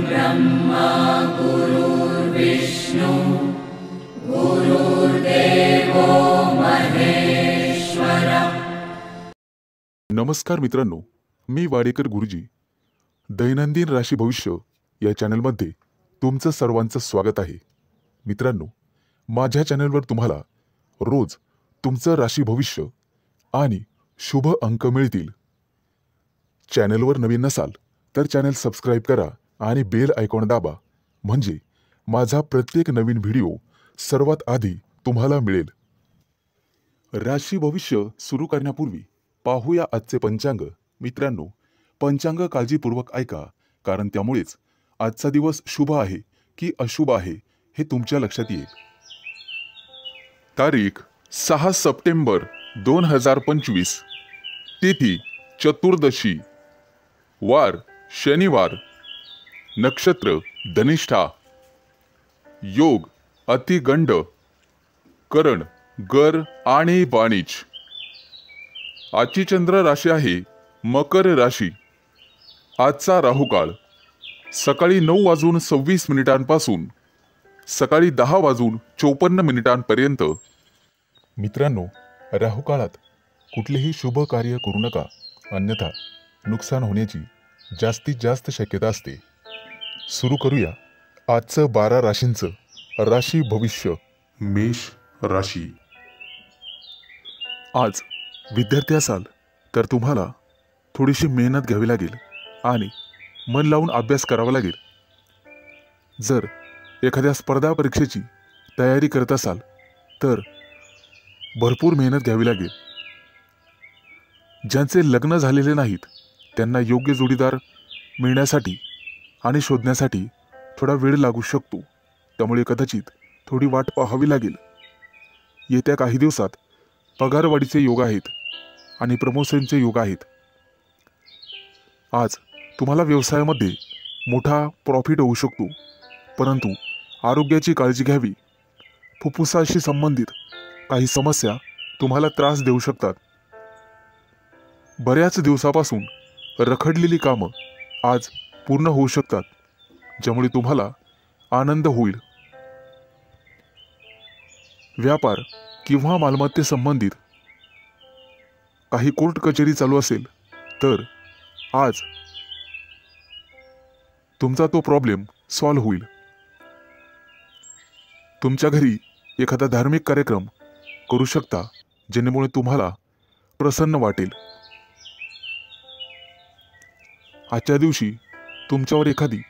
ब्रह्मा गुरुर्विष्णु गुरुर्देवो महेश्वर। नमस्कार मित्रांनो, मी वाडेकर गुरुजी दैनंदिन राशी भविष्य या चॅनलमध्ये तुमचं सर्वांचं स्वागत आहे। मित्रांनो, माझ्या चॅनलवर तुम्हाला रोज तुमचं राशी भविष्य आणि शुभ अंक मिळतील। चॅनलवर नवीन नसाल तर चॅनल सबस्क्राइब करा आणि बेल आयकॉन दाबा, म्हणजे माझा प्रत्येक नवीन व्हिडिओ सर्वात आधी तुम्हाला मिळेल। राशी भविष्य सुरू करण्यापूर्वी पाहूया आजचे पंचांग। मित्रांनो, पंचांग काळजीपूर्वक ऐका, कारण त्यामुळेच आजचा दिवस शुभ आहे की अशुभ आहे हे तुमच्या लक्षात येईल। तारीख 6 सप्टेंबर 2025, तिथी चतुर्दशी, वार शनिवार, नक्षत्र धनिष्ठा, योग अतिगंड, करण गर आणि बाणिज। आजची चंद्र राशी आहे मकर राशी। आजचा राहुकाळ सकाळी 9:26 पासून सकाळी 10:54 मित्रांनो, राहुकाळात कुठलेही शुभ कार्य करू नका, अन्यथा नुकसान होण्याची जास्तीत जास्त शक्यता असते। सुरू करूया आजचं 12 राशींचं राशी भविष्य। मेष राशी। आज विद्यार्थी असाल तर तुम्हाला थोडीशी मेहनत घ्यावी लागेल आणि मन लावून अभ्यास करावा लागेल। जर एखाद्या स्पर्धा परीक्षेची तयारी करत असाल तर भरपूर मेहनत घ्यावी लागेल। ज्यांचे लग्न झालेले नाहीत त्यांना योग्य जोडीदार मिळण्यासाठी आणि शोधण्यासाठी थोडा वेळ लागू शकतो, त्यामुळे कदाचित थोडी वाट पाहावी लागेल। येत्या काही दिवसात पगारवाढीचे योग आहेत आणि प्रमोशनचे योग आहेत। आज तुम्हाला व्यवसायामध्ये मोठा प्रॉफिट होऊ शकतो, परंतु आरोग्याची काळजी घ्यावी। फुफ्फुसाशी संबंधित काही समस्या तुम्हाला त्रास देऊ शकतात। बऱ्याच दिवसापासून रखडलेली कामं आज पूर्ण होऊ शकतात, ज्यामुळे तुम्हाला आनंद होईल। व्यापार किंवा मालमत्ते संबंधित काही कोर्ट कचेरी चालू असेल तर आज तुमचा तो प्रॉब्लेम सॉल्व्ह होईल। तुमच्या घरी एखादा धार्मिक कार्यक्रम करू शकता, जेणेमुळे तुम्हाला प्रसन्न वाटेल। आजच्या दिवशी तुमच्यावर एखादी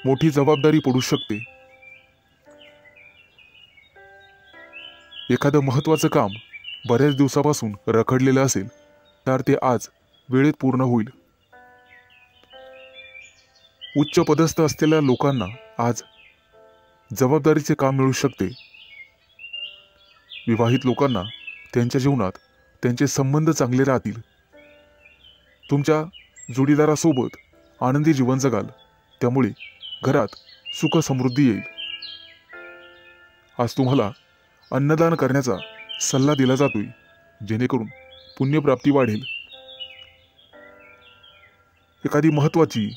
मोठी जबाबदारी पडू शकते। एखादं महत्त्वाचं काम बऱ्याच दिवसापासून रखडलेलं असेल तर ते आज वेळेत पूर्ण होईल। उच्च पदस्थ असलेल्या लोकांना आज जबाबदारीचे काम मिळू शकते। विवाहित लोकांना त्यांच्या जीवनात त्यांचे संबंध चांगले राहतील। तुमच्या जोडीदारासोबत आनंदी जीवन जगाल, त्यामुळे घरात सुख समृद्धी येईल। आज तुम्हाला अन्नदान करण्याचा सल्ला दिला जातोय, जेणेकरून पुण्यप्राप्ती वाढेल। एखादी महत्त्वाची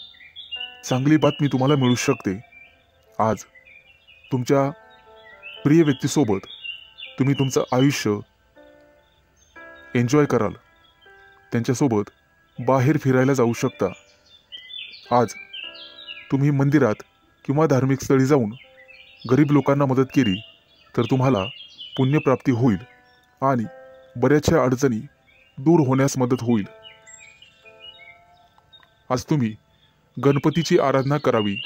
चांगली बातमी तुम्हाला मिळू शकते। आज तुमच्या प्रिय व्यक्तीसोबत तुम्ही तुमचं आयुष्य एन्जॉय कराल। त्यांच्यासोबत बाहेर फिरायला जाऊ शकता। आज तुम्ही मंदिरात किंवा धार्मिक स्थळी जाऊन गरीब लोकांना मदत केली तर तुम्हाला पुण्यप्राप्ती होईल आणि बऱ्याचशा अडचणी दूर होण्यास मदत होईल। आज तुम्ही गणपतीची आराधना करावी।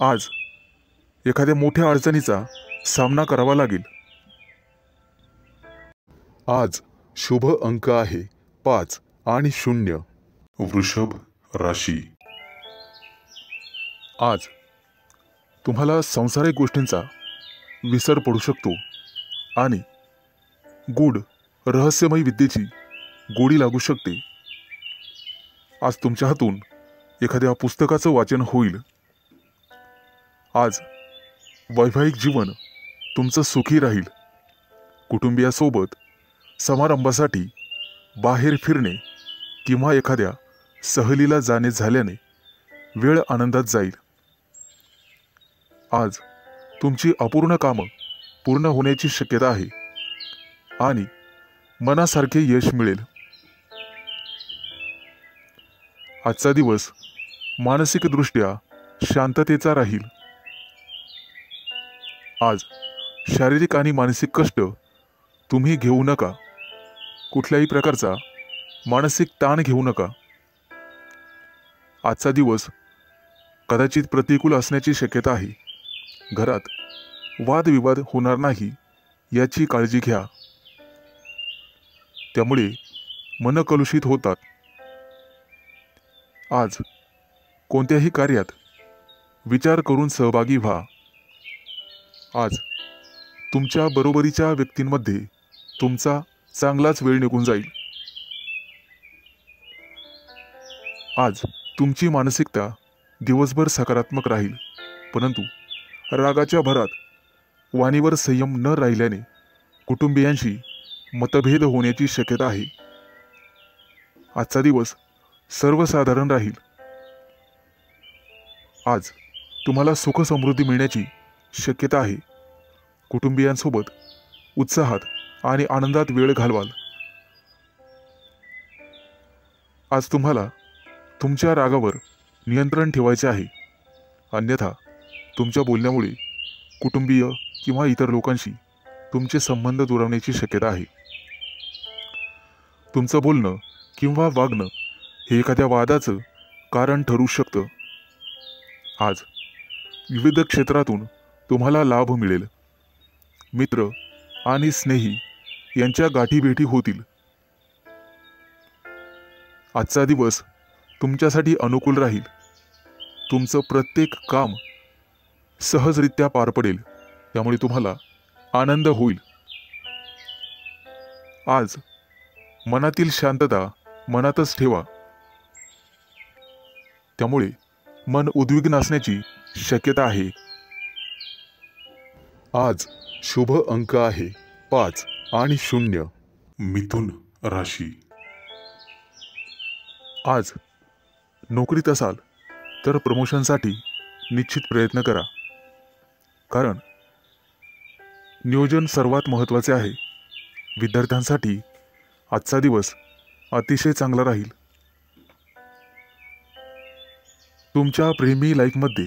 आज एखाद्या मोठ्या अडचणीचा सामना करावा लागेल। आज शुभ अंक आहे 5 आणि 0। वृषभ राशी। आज तुम्हाला सांसारिक गोष्टींचा विसर पडू शकतो आणि गूढ रहस्यमय विद्येची गोडी लागू शकते। आज तुमच्या हातून एखाद्या पुस्तकाचं वाचन होईल। आज वैवाहिक जीवन तुमचं सुखी राहील। कुटुंबियासोबत समारंभासाठी बाहेर फिरणे किंवा एखाद्या सहलीला जाणे झाल्याने वेळ आनंदात जाईल. आज तुमची अपूर्ण कामं पूर्ण होण्याची शक्यता आहे आणि मनासारखे यश मिळेल. आजचा दिवस मानसिकदृष्ट्या शांततेचा राहील. आज शारीरिक आणि मानसिक कष्ट तुम्ही घेऊ नका. कुठल्याही प्रकारचा मानसिक ताण घेऊ नका. आजचा दिवस कदाचित प्रतिकूल असण्याची शक्यता आहे. घरात वादविवाद होणार नाही याची काळजी घ्या. त्यामुळे मन कलुषित होतात. आज कोणत्याही कार्यात विचार करून सहभागी व्हा. आज तुमच्या बरोबरीच्या व्यक्तींमध्ये तुमचा चांगलाच वेळ निघून जाईल. आज तुमची मानसिकता दिवसभर सकारात्मक राहील, परंतु रागाच्या भरात वाणीवर संयम न राहिल्याने कुटुंबियांशी मतभेद होण्याची शक्यता आहे. आजचा दिवस सर्वसाधारण राहील. आज तुम्हाला सुख समृद्धी मिळण्याची शक्यता आहे. कुटुंबियांसोबत उत्साहात आणि आनंदात वेळ घालवाल. आज तुम्हाला तुमच्या रागावर नियंत्रण ठेवायचे आहे, अन्यथा तुमच्या बोलण्यामुळे कुटुंबीय किंवा इतर लोकांशी तुमचे संबंध दुरावण्याची शक्यता आहे. तुमचं बोलणं किंवा वागणं हे एखाद्या वादाचं कारण ठरू शकतं. आज विविध क्षेत्रातून तुम्हाला लाभ मिळेल. मित्र आणि स्नेही यांच्या गाठीभेटी होतील. आजचा दिवस तुमच्यासाठी अनुकूल राहील. तुमचं प्रत्येक काम सहजरित्या पार पडेल, त्यामुळे तुम्हाला आनंद होईल. आज मनातील शांतता मनातच ठेवा, त्यामुळे मन उद्विग्न असण्याची शक्यता आहे. आज शुभ अंक आहे 5 आणि 0. मिथुन राशी. आज नोकरीत असाल तर प्रमोशनसाठी निश्चित प्रयत्न करा, कारण नियोजन सर्वात महत्त्वाचे आहे. विद्यार्थ्यांसाठी आजचा दिवस अतिशय चांगला राहील. तुमच्या प्रेमी लाईफमध्ये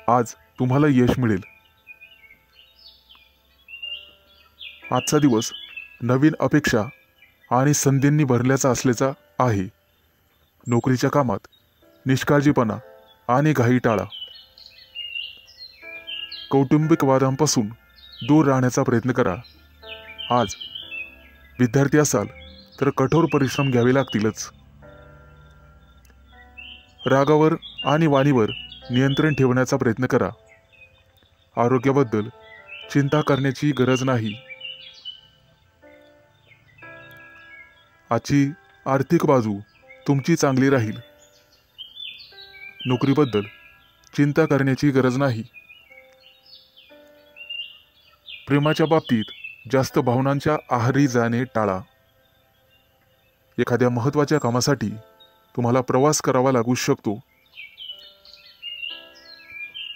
आज तुम्हाला यश मिळेल. आजचा दिवस नवीन अपेक्षा आणि संधींनी भरल्याचा असल्याचा आहे. नोकरीच्या कामात निष्काळजीपणा आणि घाई टाळा. कौटुंबिक वादांपासून दूर राहण्याचा प्रयत्न करा. आज विद्यार्थी असाल तर कठोर परिश्रम घ्यावे लागतीलच. रागावर आणि वाणीवर नियंत्रण ठेवण्याचा प्रयत्न करा. आरोग्याबद्दल चिंता करण्याची गरज नाही. आजची आर्थिक बाजू तुमची चांगली राहील. नोकरीबद्दल चिंता करण्याची गरज नाही. प्रेमाच्या बाबतीत जास्त भावनांच्या आहारी जाणे टाळा. एखाद्या महत्त्वाच्या कामासाठी तुम्हाला प्रवास करावा लागू शकतो.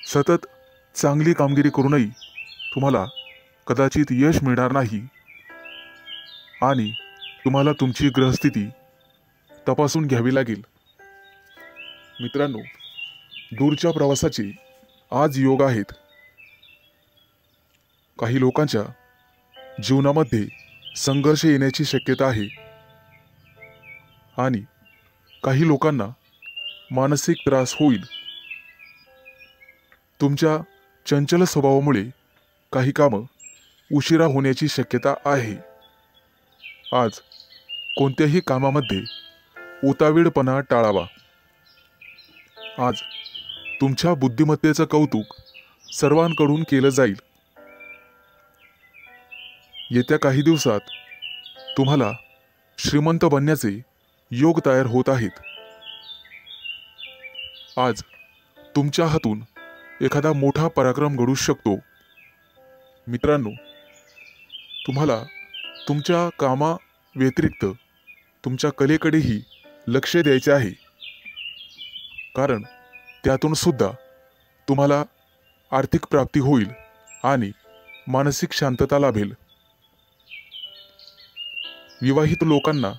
सतत चांगली कामगिरी करूनही तुम्हाला कदाचित यश मिळणार नाही आणि तुम्हाला तुमची ग्रहस्थिती तपासून घ्यावी लागेल. मित्रांनो, दूरच्या प्रवासाचे आज योग आहेत. काही लोकांच्या जीवनामध्ये संघर्ष येण्याची शक्यता आहे आणि काही लोकांना मानसिक त्रास होईल. तुमच्या चंचल स्वभावामुळे काही कामं उशिरा होण्याची शक्यता आहे. आज कोणत्याही कामामध्ये उतावीळपणा टाळावा. आज तुमच्या बुद्धिमत्तेचं कौतुक सर्वांकडून केलं जाईल. येत्या काही दिवसात तुम्हाला श्रीमंत बनण्याचे योग तयार होत आहेत. आज तुमच्या हातून एखादा मोठा पराक्रम घडू शकतो. मित्रांनो, तुम्हाला तुमच्या कामा व्यतिरिक्त तुमच्या कलेकडेही लक्ष द्यायचे आहे, कारण त्यातून सुद्धा तुम्हाला आर्थिक प्राप्ती होईल आणि मानसिक शांतता लाभेल. विवाहित लोकांना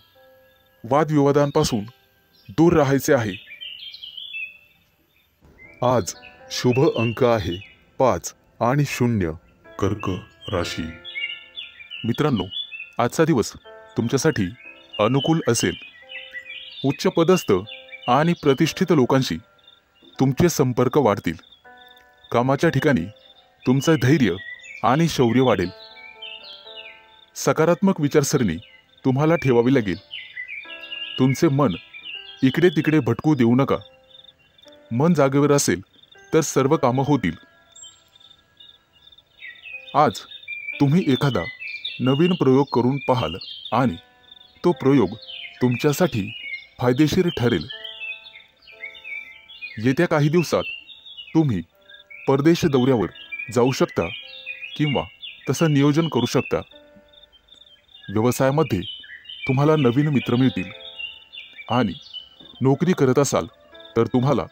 वादविवादांपासून दूर राहायचे आहे. आज शुभ अंक आहे 5 आणि 0. कर्क राशी. मित्रांनो, आजचा दिवस तुमच्यासाठी अनुकूल असेल. उच्च पदस्थ आणि प्रतिष्ठित लोकांशी तुमचे संपर्क वाढतील. कामाच्या ठिकाणी तुमचं धैर्य आणि शौर्य वाढेल. सकारात्मक विचारसरणी तुम्हाला ठेवावी लागेल. तुमचे मन इकडे तिकडे भटकू देऊ नका. मन जागेवर असेल तर सर्व कामं होतील. आज तुम्ही एखादा नवीन प्रयोग करून पाहाल आणि तो प्रयोग तुमच्यासाठी फायदेशीर ठरेल. येत्या काही दिवसात तुम्ही परदेश दौऱ्यावर जाऊ शकता किंवा तसं नियोजन करू शकता. व्यवसायामध्ये तुम्हाला नवीन मित्र मिळतील आणि नोकरी करत असाल तर तुम्हाला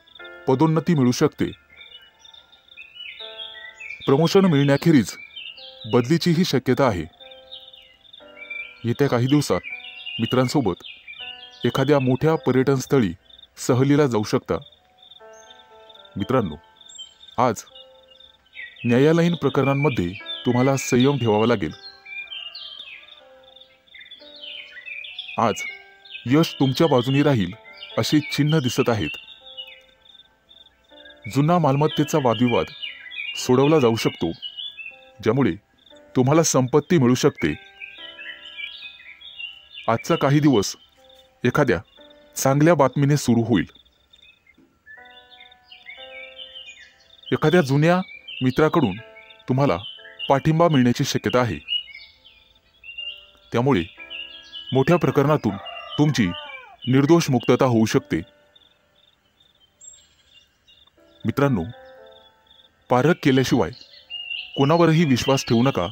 पदोन्नती मिळू शकते. प्रमोशन मिळण्याखेरीज बदलीचीही शक्यता आहे. येत्या काही दिवसात मित्रांसोबत एखाद्या मोठ्या पर्यटन स्थळी सहलीला जाऊ शकता. मित्रांनो, आज न्यायालयीन प्रकरणांमध्ये तुम्हाला संयम ठेवावा लागेल. आज यश तुमच्या बाजूने राहील अशी चिन्ह दिसत आहेत. जुना मालमत्तेचा वादविवाद सोडवला जाऊ शकतो, ज्यामुळे तुम्हाला संपत्ती मिळू शकते. आजचा काही दिवस एखाद्या चांगल्या बातमीने सुरू होईल. एखाद्या जुन्या मित्राकडून तुम्हाला पाठिंबा मिळण्याची शक्यता आहे. त्यामुळे मोठ्या प्रकरणातून तुमची निर्दोष मुक्तता होऊ शकते. मित्रांनो, पारख केल्याशिवाय कोणावरही विश्वास ठेवू नका.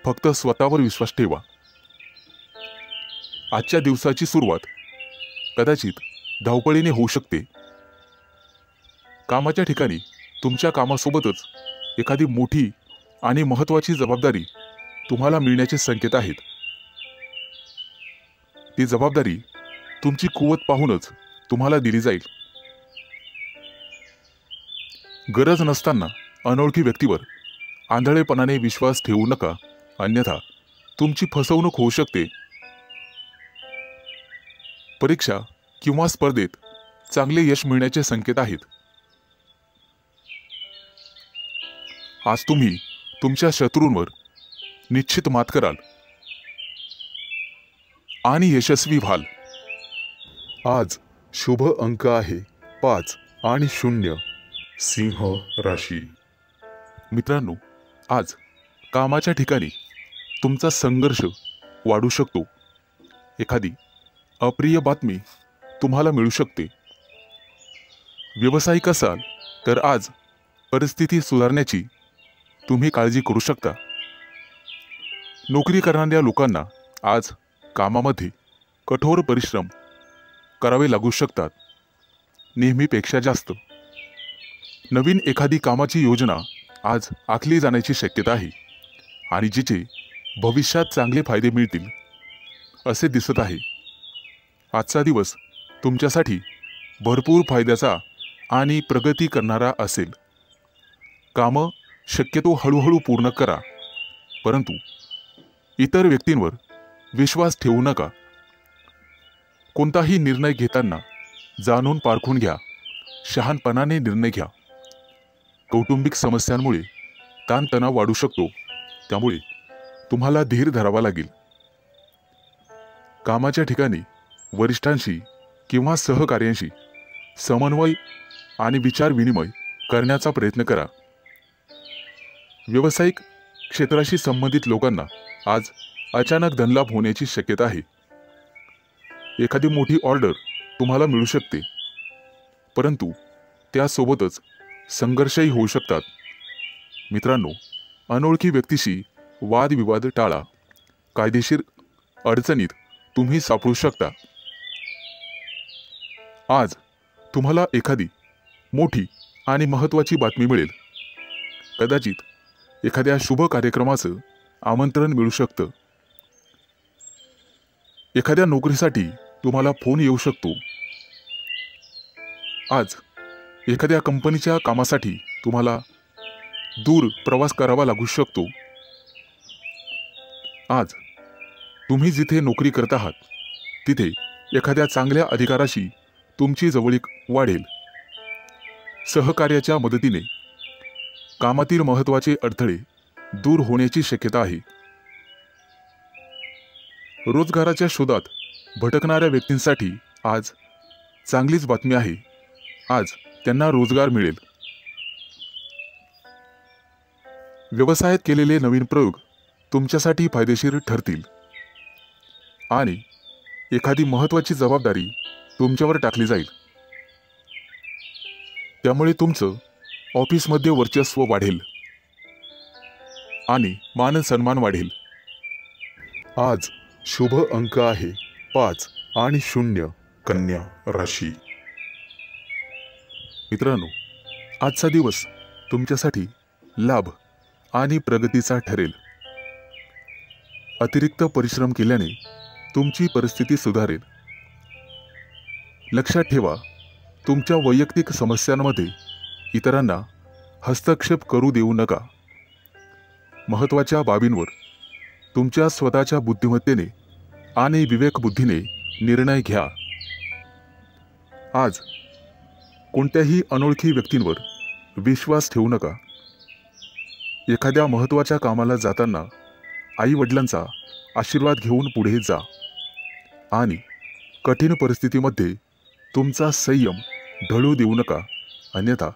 फक्त स्वतःवर विश्वास ठेवा. आजच्या दिवसाची सुरुवात कदाचित धावपळीने होऊ शकते. कामाच्या ठिकाणी तुमच्या कामासोबतच एखादी मोठी आणि महत्त्वाची जबाबदारी तुम्हाला मिळण्याचे संकेत आहेत. ती जबाबदारी तुमची कुवत पाहूनच तुम्हाला दिली जाईल. गरज नसताना अनोळखी व्यक्तीवर आंधळेपणाने विश्वास ठेवू नका, अन्यथा तुमची फसवणूक होऊ शकते. परीक्षा किंवा स्पर्धेत चांगले यश मिळण्याचे संकेत आहेत. आज तुम्ही तुमच्या शत्रूंवर निश्चित मात कराल आणि यशस्वी व्हाल. आज शुभ अंक आहे 5 आणि 0. सिंह राशी. मित्रांनो, आज कामाच्या ठिकाणी तुमचा संघर्ष वाढू शकतो. एखादी अप्रिय बातमी तुम्हाला मिळू शकते. व्यावसायिक असाल तर आज परिस्थिती सुधारण्याची तुम्ही काळजी करू शकता. नोकरी करणाऱ्या लोकांना आज कामामध्ये कठोर परिश्रम करावे लागू शकतात, नेहमीपेक्षा जास्त. नवीन एखादी कामाची योजना आज आखली जाण्याची शक्यता आहे आणि जिचे भविष्यात चांगले फायदे मिळतील असे दिसत आहे. आजचा दिवस तुमच्यासाठी भरपूर फायद्याचा आणि प्रगती करणारा असेल. कामं शक्यतो हळूहळू पूर्ण करा, परंतु इतर व्यक्तींवर विश्वास ठेवू नका. कोणताही निर्णय घेताना जाणून पारखून घ्या. शहाणपणाने निर्णय घ्या. कौटुंबिक समस्यांमुळे ताणतणाव वाढू शकतो, त्यामुळे तुम्हाला धीर धरावा लागेल. कामाच्या ठिकाणी वरिष्ठांशी किंवा सहकार्यांशी समन्वय आणि विचार विनिमय करण्याचा प्रयत्न करा. व्यावसायिक क्षेत्राशी संबंधित लोकांना आज अचानक धनलाभ होण्याची शक्यता आहे. एखादी मोठी ऑर्डर तुम्हाला मिळू शकते, परंतु त्यासोबतच संघर्षही होऊ शकतात. मित्रांनो, अनोळखी व्यक्तीशी वादविवाद टाळा. कायदेशीर अडचणीत तुम्ही सापडू शकता. आज तुम्हाला एखादी मोठी आणि महत्त्वाची बातमी मिळेल. कदाचित एखाद्या शुभ कार्यक्रमाचं आमंत्रण मिळू शकतं. एखाद्या नोकरीसाठी तुम्हाला फोन येऊ शकतो. आज एखाद्या कंपनीच्या कामासाठी तुम्हाला दूर प्रवास करावा लागू शकतो. आज तुम्ही जिथे नोकरी करत आहात तिथे एखाद्या चांगल्या अधिकाराशी तुमची जवळीक वाढेल. सहकार्याच्या मदतीने कामातील महत्त्वाचे अडथळे दूर होण्याची शक्यता आहे. रोजगाराच्या शोधात भटकणाऱ्या व्यक्तींसाठी आज चांगलीच बातमी आहे. आज त्यांना रोजगार मिळेल. व्यवसायात केलेले नवीन प्रयोग तुमच्यासाठी फायदेशीर ठरतील आणि एखादी महत्त्वाची जबाबदारी तुमच्यावर टाकली जाईल. त्यामुळे तुमचं ऑफिसमध्ये वर्चस्व वाढेल आणि मान सन्मान वाढेल. आज शुभ अंक आहे 5 आणि 0. कन्या राशी. मित्रांनो, आजचा दिवस तुमच्यासाठी लाभ आणि प्रगतीचा ठरेल. अतिरिक्त परिश्रम केल्याने तुमची परिस्थिती सुधारेल. लक्षात ठेवा, तुमच्या वैयक्तिक समस्यांमध्ये इतरांना हस्तक्षेप करू देऊ नका. महत्त्वाच्या बाबींवर तुमच्या स्वतःच्या बुद्धिमत्तेने आणि विवेकबुद्धीने निर्णय घ्या. आज कोणत्याही अनोळखी व्यक्तींवर विश्वास ठेवू नका. एखाद्या महत्त्वाच्या कामाला जाताना आई-वडिलांचा आशीर्वाद घेऊन पुढे जा आणि कठीण परिस्थितीमध्ये तुमचा संयम ढळू देऊ नका, अन्यथा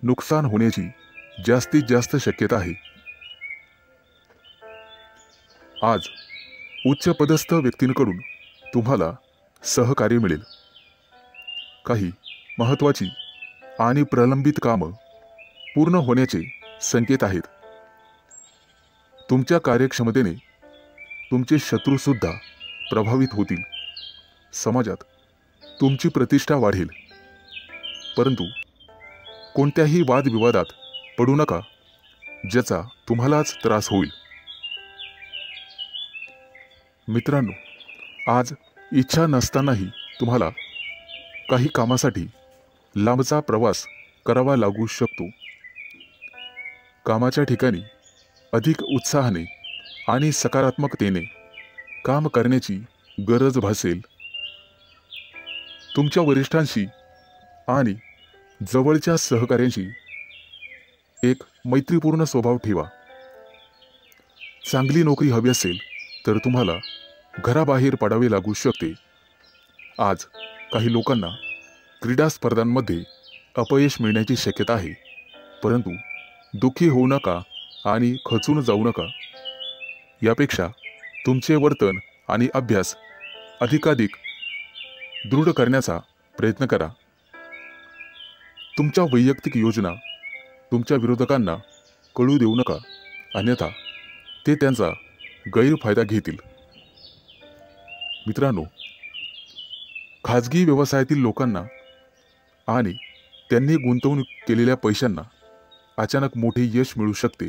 नुकसान होण्याची जास्तीत जास्त शक्यता आहे. आज उच्चपदस्थ व्यक्तींकडून तुम्हाला सहकार्य मिळेल. काही महत्त्वाची आणि प्रलंबित कामं पूर्ण होण्याचे संकेत आहेत. तुमच्या कार्यक्षमतेने तुमचे शत्रूसुद्धा प्रभावित होतील. समाजात तुमची प्रतिष्ठा वाढेल. परंतु कोणत्याही वादविवादात पडू नका, ज्याचा तुम्हालाच त्रास होईल. मित्रांनो, आज इच्छा नसतानाही तुम्हाला काही कामासाठी लांबचा प्रवास करावा लागू शकतो. कामाच्या ठिकाणी अधिक उत्साहाने आणि सकारात्मकतेने काम करण्याची गरज भासेल. तुमच्या वरिष्ठांशी आणि जवळच्या सहकाऱ्यांशी एक मैत्रीपूर्ण स्वभाव ठेवा. चांगली नोकरी हवी असेल तर तुम्हाला घराबाहेर पडावे लागू शकते. आज काही लोकांना क्रीडा स्पर्धांमध्ये अपयश मिळण्याची शक्यता आहे. परंतु दुःखी होऊ नका आणि खचून जाऊ नका. यापेक्षा तुमचे वर्तन आणि अभ्यास अधिकाधिक दृढ करण्याचा प्रयत्न करा. तुमच्या वैयक्तिक योजना तुमच्या विरोधकांना कळू देऊ नका, अन्यथा ते त्यांचा गैरफायदा घेतील. मित्रांनो, खाजगी व्यवसायातील लोकांना आणि त्यांनी गुंतवणूक केलेल्या पैशांना अचानक मोठे यश मिळू शकते.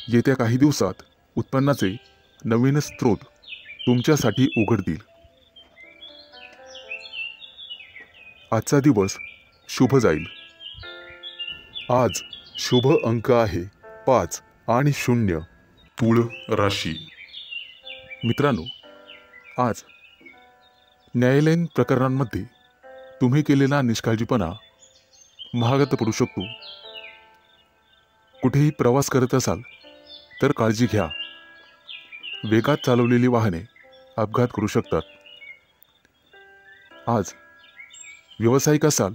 येत्या काही दिवसात उत्पन्नाचे नवीन स्रोत तुमच्यासाठी उघडतील. आजचा दिवस शुभ जाईल. आज शुभ अंक आहे 5 आणि 0. तुळ राशी. मित्रांनो, आज न्यायालयीन प्रकरणांमध्ये तुम्ही केलेला निष्काळजीपणा महागात पडू शकतो. कुठेही प्रवास करत असाल तर काळजी घ्या. वेगात चालवलेली वाहने अपघात करू शकतात. आज व्यावसायिक असाल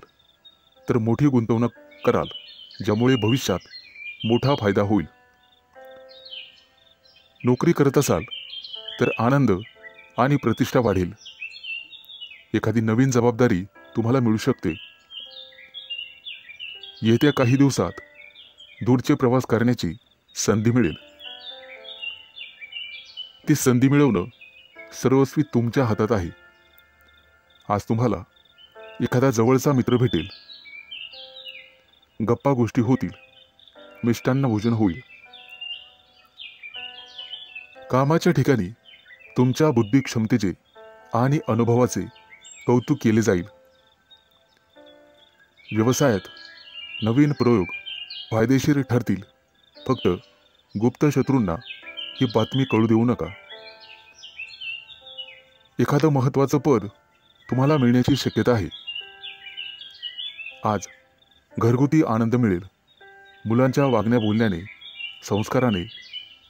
तर मोठी गुंतवणूक कराल, ज्यामुळे भविष्यात मोठा फायदा होईल. नोकरी करत असाल तर आनंद आणि प्रतिष्ठा वाढेल. एखादी नवीन जबाबदारी तुम्हाला मिळू शकते. येत्या काही दिवसात दूरचे प्रवास करण्याची संधी मिळेल. ती संधी मिळवणं सर्वस्वी तुमच्या हातात आहे. आज तुम्हाला एखादा जवळचा मित्र भेटेल, गप्पा गोष्टी होतील, मिष्टान्न भोजन होईल. कामाच्या ठिकाणी तुमच्या बुद्धी क्षमतेचे आणि अनुभवाचे कौतुक केले जाईल. व्यवसायात नवीन प्रयोग फायदेशीर ठरतील. फक्त गुप्त शत्रूंना ही बातमी कळू देऊ नका. एखादं महत्त्वाचं पद तुम्हाला मिळण्याची शक्यता आहे. आज घरगुती आनंद मिळेल. मुलांच्या वागण्या बोलण्याने, संस्काराने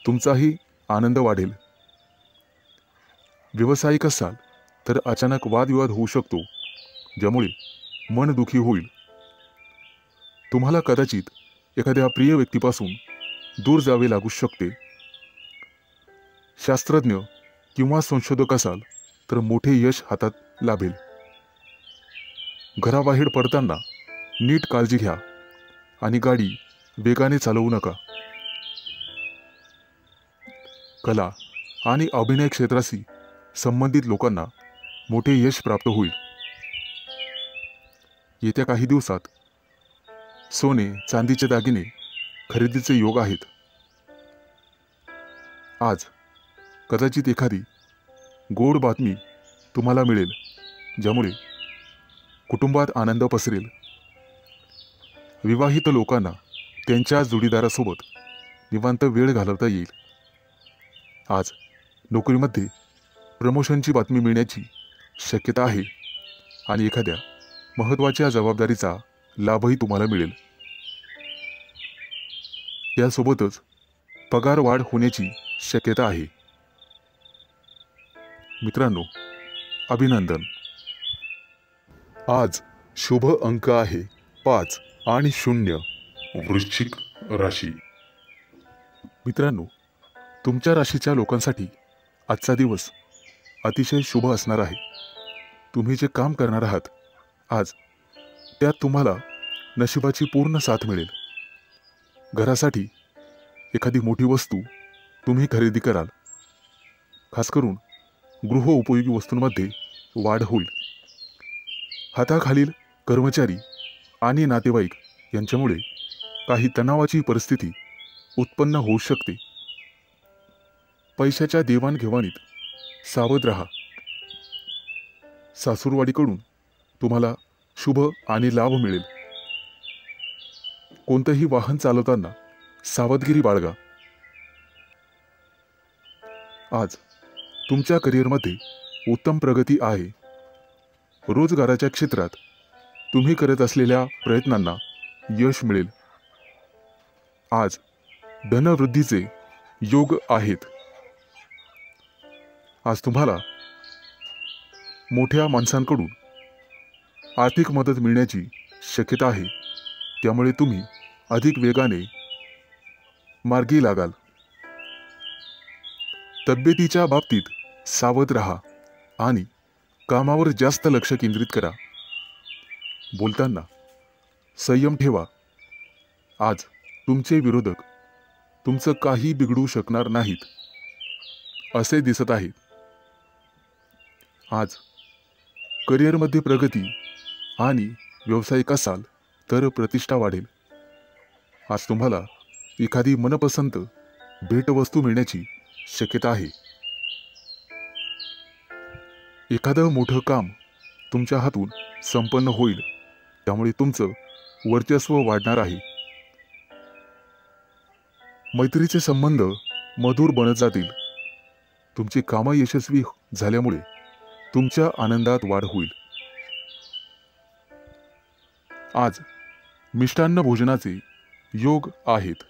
तुमचाही आनंद वाढेल. व्यावसायिक असाल तर अचानक वादविवाद होऊ शकतो, ज्यामुळे मन दुखी होईल. तुम्हाला कदाचित एखाद्या प्रिय व्यक्तीपासून दूर जावे लागू शकते. शास्त्रज्ञ किंवा संशोधक असाल तर मोठे यश हातात लाभेल. घराबाहेर पडताना नीट काळजी घ्या आणि गाडी वेगाने चालवू नका. कला आणि अभिनय क्षेत्राशी संबंधित लोकांना मोठे यश प्राप्त होईल. येत्या काही दिवसात सोने चांदीचे दागिने खरेदीचे योग आहेत. आज कदाचित एखादी गोड बातमी तुम्हाला मिळेल, ज्यामुळे कुटुंबात आनंद पसरेल. विवाहित लोकांना त्यांच्या जोडीदारासोबत निवांत वेळ घालवता येईल. आज नोकरीमध्ये प्रमोशनची बातमी मिळण्याची शक्यता आहे आणि एखाद्या महत्त्वाच्या जबाबदारीचा लाभही तुम्हाला मिळेल. त्यासोबतच पगार वाढ होण्याची शक्यता आहे. मित्रांनो, अभिनंदन. आज शुभ अंक आहे 5 आणि 0. वृश्चिक राशी. मित्रांनो, तुमच्या राशीच्या लोकांसाठी आजचा दिवस अतिशय शुभ असणार आहे. तुम्ही जे काम करणार आहात आज, त्यात तुम्हाला नशिबाची पूर्ण साथ मिळेल. घरासाठी एखादी मोठी वस्तू तुम्ही खरेदी कराल. खास करून गृहोपयोगी वस्तूंमध्ये वाढ होईल. हाताखालील कर्मचारी आणि नातेवाईक यांच्यामुळे काही तणावाची परिस्थिती उत्पन्न होऊ शकते. पैशाच्या देवाणघेवाणीत सावध राहा. सासूरवाडीकडून तुम्हाला शुभ आणि लाभ मिळेल. कोणतंही वाहन चालवताना सावधगिरी बाळगा. आज तुमच्या करिअरमध्ये उत्तम प्रगती आहे. रोजगाराच्या क्षेत्रात तुम्ही करत असलेल्या प्रयत्नांना यश मिळेल. आज धनवृद्धीचे योग आहेत. आज तुम्हाला मोठ्या माणसांकडून आर्थिक मदत मिळण्याची शक्यता आहे. त्यामुळे तुम्ही अधिक वेगाने मार्गी लागाल. तब्येतीच्या बाबतीत सावध राहा आणि कामावर जास्त लक्ष केंद्रित करा. बोलताना संयम ठेवा. आज तुमचे विरोधक तुमचं काही बिघडू शकणार नाहीत असे दिसत आहे. आज करिअरमध्ये प्रगती आणि व्यावसायिक असाल तर प्रतिष्ठा वाढेल. आज तुम्हाला एखादी मनपसंत भेटवस्तू मिळण्याची शक्यता आहे. एखादं मोठं काम तुमच्या हातून संपन्न होईल. त्यामुळे तुमचं वर्चस्व वाढणार आहे. मैत्रीचे संबंध मधुर बनत जातील. तुमची कामं यशस्वी झाल्यामुळे तुमच्या आनंदात वाढ होईल. आज मिष्टान्न भोजनाचे योग आहेत.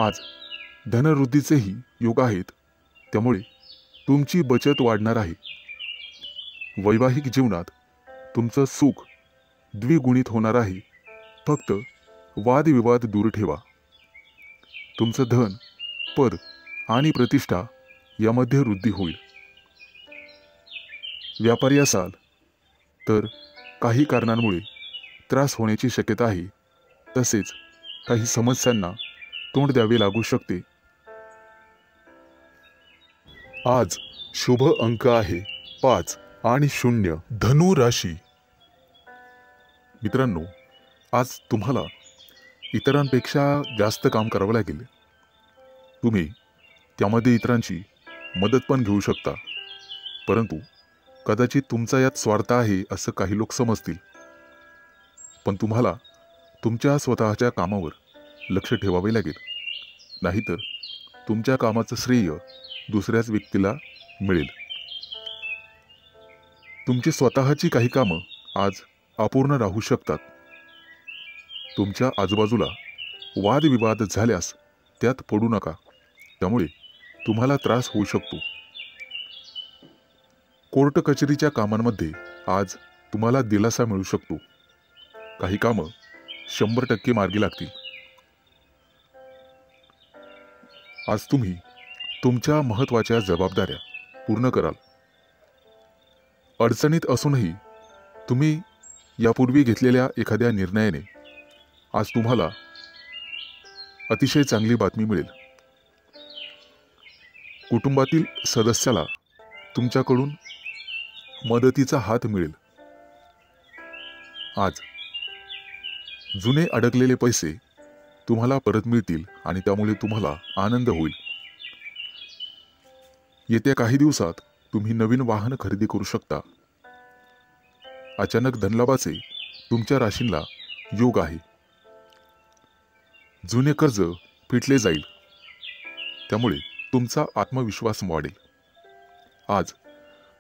आज धनवृद्धीचेही योग आहेत. त्यामुळे तुमची बचत वाढणार आहे. वैवाहिक जीवनात तुमचं सुख द्विगुणित होणार आहे. फक्त वादविवाद दूर ठेवा. तुमचं धन, पद आणि प्रतिष्ठा यामध्ये वृद्धी होईल. व्यापारी असाल तर काही कारणांमुळे त्रास होण्याची शक्यता आहे. तसेच काही समस्यांना तोंड द्यावे लागू शकते. आज शुभ अंक आहे 5 आणि 0 धनु राशी. मित्रांनो, आज तुम्हाला इतरांपेक्षा जास्त काम करावं लागेल. तुम्ही त्यामध्ये इतरांची मदत पण घेऊ शकता, परंतु कदाचित तुमचा यात स्वार्थ आहे असं काही लोक समजतील. पण तुम्हाला तुमच्या स्वतःच्या कामावर लक्ष ठेवावे लागेल, नाहीतर तुमच्या कामाचं श्रेय दुसऱ्याच व्यक्तीला मिळेल. तुमची स्वतःची काही कामं आज अपूर्ण राहू शकतात. तुमच्या आजूबाजूला वादविवाद झाल्यास त्यात पडू नका, त्यामुळे तुम्हाला त्रास होऊ शकतो. कोर्ट कचेरीच्या कामांमध्ये आज तुम्हाला दिलासा मिळू शकतो. काही कामं 100% मार्गी लागतील. आज तुम्ही तुमच्या महत्त्वाच्या जबाबदाऱ्या पूर्ण कराल. अडचणीत असूनही तुम्ही यापूर्वी घेतलेल्या एखाद्या निर्णयाने आज तुम्हाला अतिशय चांगली बातमी मिळेल. कुटुंबातील सदस्याला तुमच्याकडून मदतीचा हात मिळेल. आज जुने अडकलेले पैसे तुम्हाला परत मिळतील आणि त्यामुळे तुम्हाला आनंद होईल. येत्या काही दिवसात तुम्ही नवीन वाहन खरेदी करू शकता. अचानक धनलाभाचे तुमच्या राशींना योग आहे. जुने कर्ज फिटले जाईल, त्यामुळे तुमचा आत्मविश्वास वाढेल. आज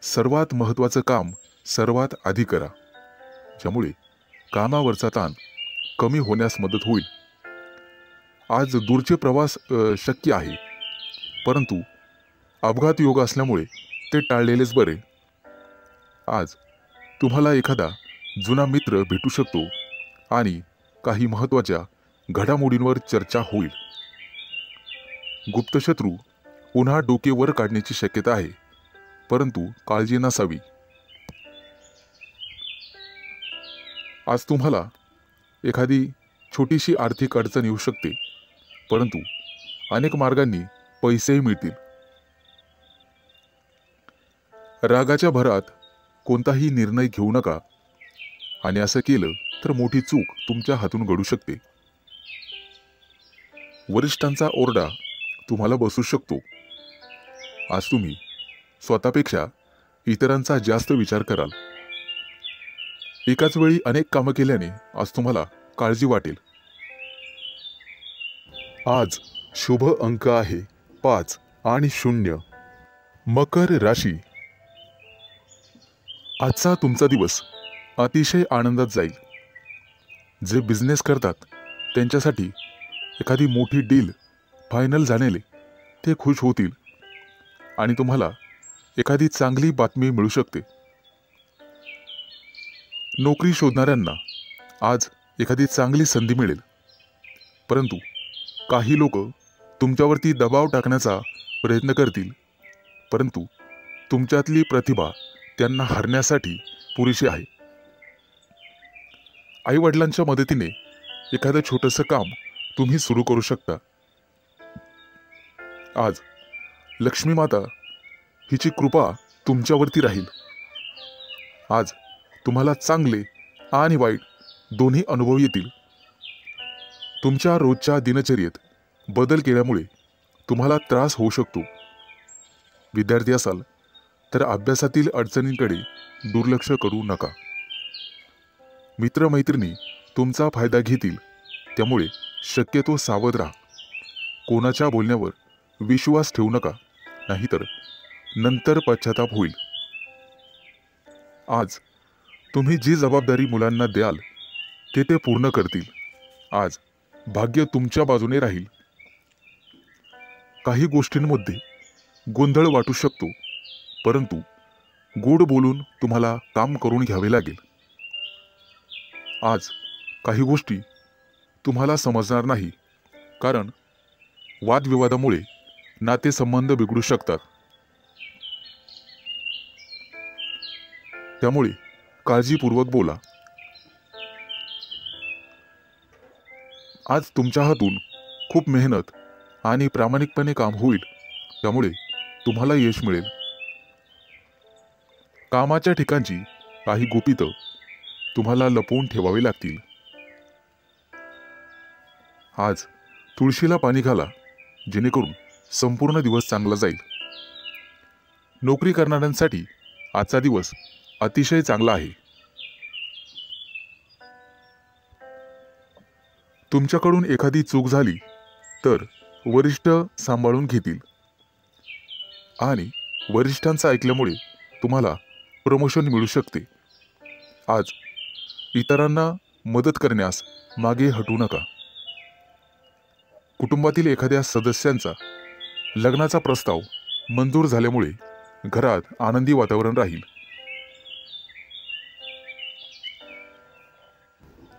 सर्वात महत्त्वाचं काम सर्वात आधी करा, ज्यामुळे कामावरचा ताण कमी होण्यास मदत होईल. आज दूरचे प्रवास शक्य आहे, परंतु अपघात योग असल्यामुळे ते टाळलेलेच बरे. आज तुम्हाला एखादा जुना मित्र भेटू शकतो आणि काही महत्त्वाच्या घडामोडींवर चर्चा होईल. गुप्तशत्रू पुन्हा डोके वर काढण्याची शक्यता आहे, परंतु काळजी नसावी. आज तुम्हाला एखादी छोटीशी आर्थिक अडचण येऊ शकते, परंतु अनेक मार्गांनी पैसेही मिळतील. रागाच्या भरात कोणताही निर्णय घेऊ नका, आणि असं केलं तर मोठी चूक तुमच्या हातून घडू शकते. वरिष्ठांचा ओरडा तुम्हाला बसू शकतो. आज तुम्ही स्वतःपेक्षा इतरांचा जास्त विचार कराल. एकाच वेळी अनेक कामं केल्याने आज तुम्हाला काळजी वाटेल. आज शुभ अंक आहे 5 आणि 0 मकर राशी. आजचा तुमचा दिवस अतिशय आनंदात जाईल. जे बिझनेस करतात त्यांच्यासाठी एखादी मोठी डील फायनल झालेले ते खुश होतील आणि तुम्हाला एखादी चांगली बातमी मिळू शकते. नोकरी शोधणाऱ्यांना आज एखादी चांगली संधी मिळेल, परंतु काही लोक तुमच्यावरती दबाव टाकण्याचा प्रयत्न करतील, परंतु तुमच्यातली प्रतिभा त्यांना हरण्यासाठी पुरेशी आहे. आई वडिलांच्या मदतीने एखादं छोटंसं काम तुम्ही सुरू करू शकता. आज लक्ष्मी माता हिची कृपा तुमच्यावरती राहील. आज तुम्हाला चांगले आणि वाईट दोन्ही अनुभव येतील. तुमच्या रोजच्या दिनचर्येत बदल केल्यामुळे तुम्हाला त्रास होऊ शकतो. विद्यार्थी असाल तर अभ्यासातील अडचणींकडे दुर्लक्ष करू नका. मित्रमैत्रिणी तुमचा फायदा घेतील, त्यामुळे शक्यतो सावध राहा. कोणाच्या बोलण्यावर विश्वास ठेवू नका, नाहीतर नंतर पश्चाताप होईल. आज तुम्ही जी जबाबदारी मुलांना द्याल ते पूर्ण करतील. आज भाग्य तुमच्या बाजूने राहील. काही गोष्टींमध्ये गोंधळ वाटू शकतो, परंतु गोड बोलून तुम्हाला काम करून घ्यावे लागेल. आज काही गोष्टी तुम्हाला समजणार नाही, कारण वादविवादामुळे नातेसंबंध बिघडू शकतात. त्यामुळे काळजीपूर्वक बोला. आज तुमच्या हातून खूप मेहनत आणि प्रामाणिकपणे काम होईल, त्यामुळे तुम्हाला यश मिळेल. कामाच्या ठिकाणची काही गुपितं तुम्हाला लपवून ठेवावी लागतील. आज तुळशीला पाणी घाला, जेणेकरून संपूर्ण दिवस चांगला जाईल. नोकरी करणाऱ्यांसाठी आजचा दिवस अतिशय चांगला आहे. तुमच्याकडून एखादी चूक झाली तर वरिष्ठ सांभाळून घेतील आणि वरिष्ठांचं ऐकल्यामुळे तुम्हाला प्रमोशन मिळू शकते. आज इतरांना मदत करण्यास मागे हटू नका. कुटुंबातील एखाद्या सदस्यांचा लग्नाचा प्रस्ताव मंजूर झाल्यामुळे घरात आनंदी वातावरण राहील.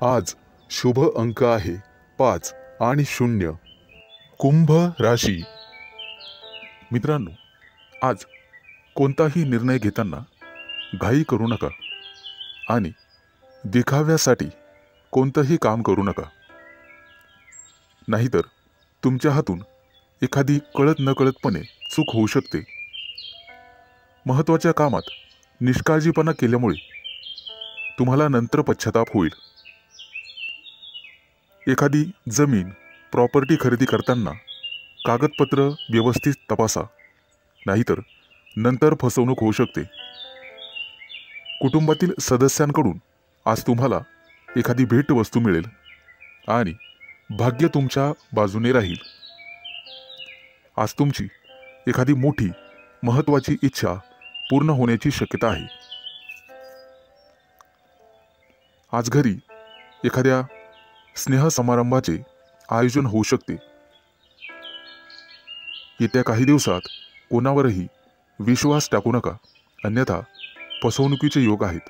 आज शुभ अंक आहे 5 आणि 0. कुंभ राशी. मित्रांनो, आज कोणताही निर्णय घेताना घाई करू नका आणि दिखाव्यासाठी कोणतंही काम करू नका. नाहीतर तुमच्या हातून एखादी कळत नकळतपणे चूक होऊ शकते. महत्त्वाच्या कामात निष्काळजीपणा केल्यामुळे तुम्हाला नंतर पश्चाताप होईल. एखादी जमीन प्रॉपर्टी खरेदी करताना कागदपत्र व्यवस्थित तपासा, नाहीतर नंतर फसवणूक होऊ शकते. कुटुंबातील सदस्यांकडून आज तुम्हाला एखादी भेटवस्तू मिळेल आणि भाग्य तुमच्या बाजूने राहील. आज तुमची एखादी मोठी महत्त्वाची इच्छा पूर्ण होण्याची शक्यता आहे. आज घरी एखाद्या स्नेहसमारंभाचे आयोजन होऊ शकते. येत्या काही दिवसात कोणावरही विश्वास टाकू नका, अन्यथा फसवणुकीचे योग आहेत.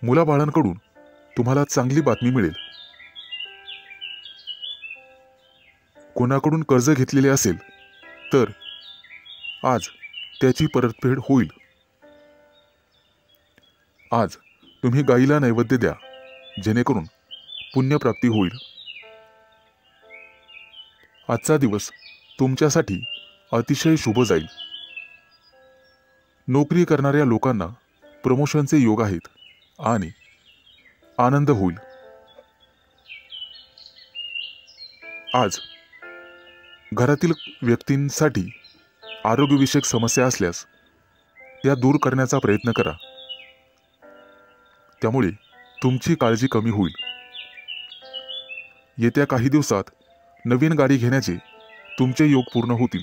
मुलाबाळांकडून तुम्हाला चांगली बातमी मिळेल. कोणाकडून कर्ज घेतलेले असेल तर आज त्याची परतफेड होईल. आज तुम्ही गाईला नैवेद्य द्या, जेणेकरून पुण्यप्राप्ती होईल. आजचा दिवस तुमच्यासाठी अतिशय शुभ जाईल. नोकरी करणाऱ्या लोकांना प्रमोशनचे योग आहेत आणि आनंद होईल. आज घरातील व्यक्तींसाठी आरोग्यविषयक समस्या असल्यास त्या दूर करण्याचा प्रयत्न करा. त्यामुळे तुमची काळजी कमी होईल. येत्या काही दिवसात नवीन गाडी घेण्याचे तुमचे योग पूर्ण होतील.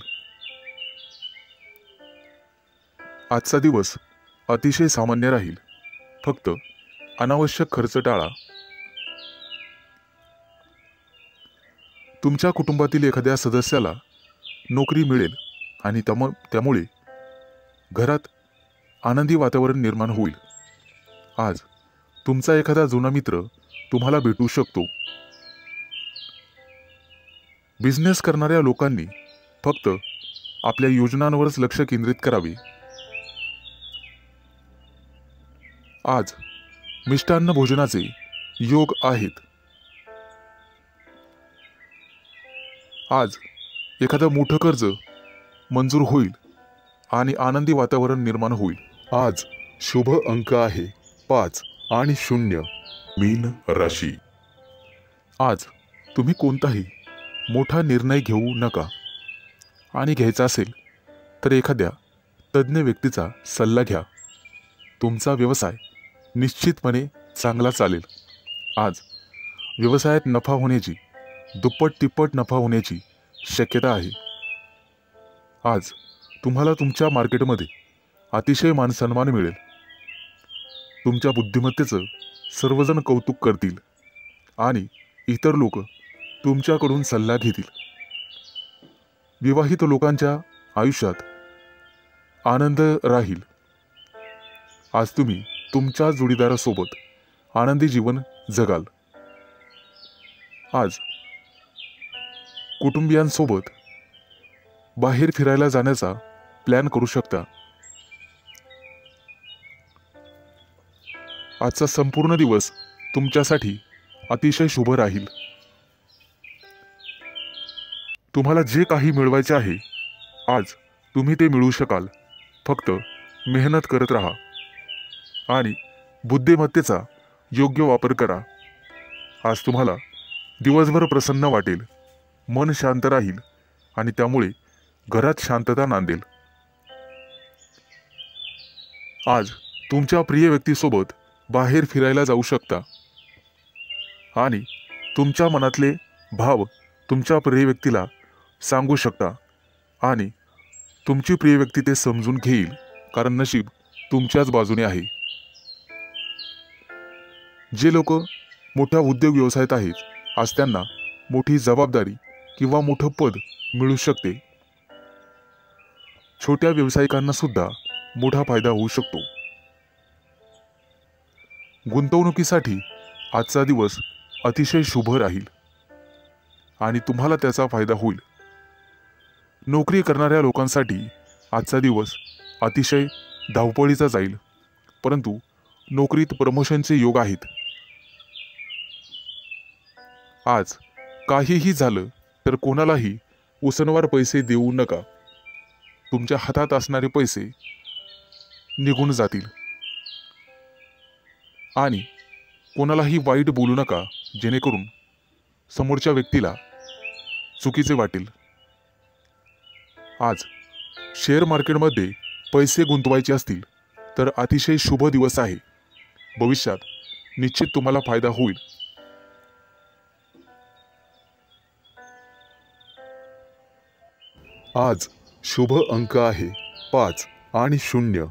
आजचा दिवस अतिशय सामान्य राहील. फक्त अनावश्यक खर्च टाळा. तुमच्या कुटुंबातील एखाद्या सदस्याला नोकरी मिळेल आणि त्यामुळे घरात आनंदी वातावरण निर्माण होईल. आज तुमचा एखादा जुना मित्र तुम्हाला भेटू शकतो. बिझनेस करणाऱ्या लोकांनी फक्त आपल्या योजनांवरच लक्ष केंद्रित करावे. आज मिष्टान्न भोजनाचे योग आहेत. आज एखादं मोठं कर्ज मंजूर होईल आणि आनंदी वातावरण निर्माण होईल. आज शुभ अंक आहे 5 आणि 0. मीन राशी. आज तुम्ही कोणताही मोठा निर्णय घेऊ नका आणि घ्यायचा असेल तर एखाद्या तज्ज्ञ व्यक्तीचा सल्ला घ्या. तुमचा व्यवसाय निश्चितपणे चांगला चालेल. आज व्यवसायात नफा होण्याची, दुप्पट तिप्पट नफा होण्याची शक्यता आहे. आज तुम्हाला तुमच्या मार्केटमध्ये अतिशय मानसन्मान मिळेल. तुमच्या बुद्धिमत्तेचं सर्वजण कौतुक करतील आणि इतर लोक तुमच्याकडून सल्ला घेतील. विवाहित लोकांच्या आयुष्यात आनंद राहील. आज तुम्ही तुमच्या जोडीदारासोबत आनंदी जीवन जगाल. आज कुटुंबियांसोबत बाहेर फिरायला जाण्याचा प्लॅन करू शकता. आजचा संपूर्ण दिवस तुमच्यासाठी अतिशय शुभ राहील. तुम्हाला जे काही मिळवायचे आहे आज तुम्ही ते मिळवू शकाल. फक्त मेहनत करत राहा आणि बुद्धिमत्तेचा योग्य वापर करा. आज तुम्हाला दिवसभर प्रसन्न वाटेल, मन शांत राहील आणि त्यामुळे घरात शांतता नांदेल. आज तुमच्या प्रिय व्यक्तीसोबत बाहेर फिरायला जाऊ शकता आणि तुमच्या मनातले भाव तुमच्या प्रिय व्यक्तीला सांगू शकता आणि तुमची प्रिय व्यक्ती ते समजून घेईल, कारण नशीब तुमच्याच बाजूने आहे. जे लोक मोठ्या उद्योग व्यवसायात आहेत, आज त्यांना मोठी जबाबदारी किंवा मोठं पद मिळू शकते. छोट्या व्यावसायिकांना सुद्धा मोठा फायदा होऊ शकतो. गुंतवणुकीसाठी आजचा दिवस अतिशय शुभ राहील आणि तुम्हाला त्याचा फायदा होईल. नोकरी करणाऱ्या लोकांसाठी आजचा दिवस अतिशय धावपळीचा जाईल, परंतु नोकरीत प्रमोशनचे योग आहेत. आज काहीही झालं तर कोणालाही उसनवार पैसे देऊ नका. तुमच्या हातात असणारे पैसे निघून जातील आणि कोणालाही वाईट बोलू नका, जेणेकरून समोरच्या व्यक्तीला चुकीचे वाटेल. आज शेअर मार्केटमध्ये पैसे गुंतवायचे असतील तर अतिशय शुभ दिवस आहे. भविष्यात निश्चित तुम्हाला फायदा होईल. आज शुभ अंक आहे 5 आणि 0.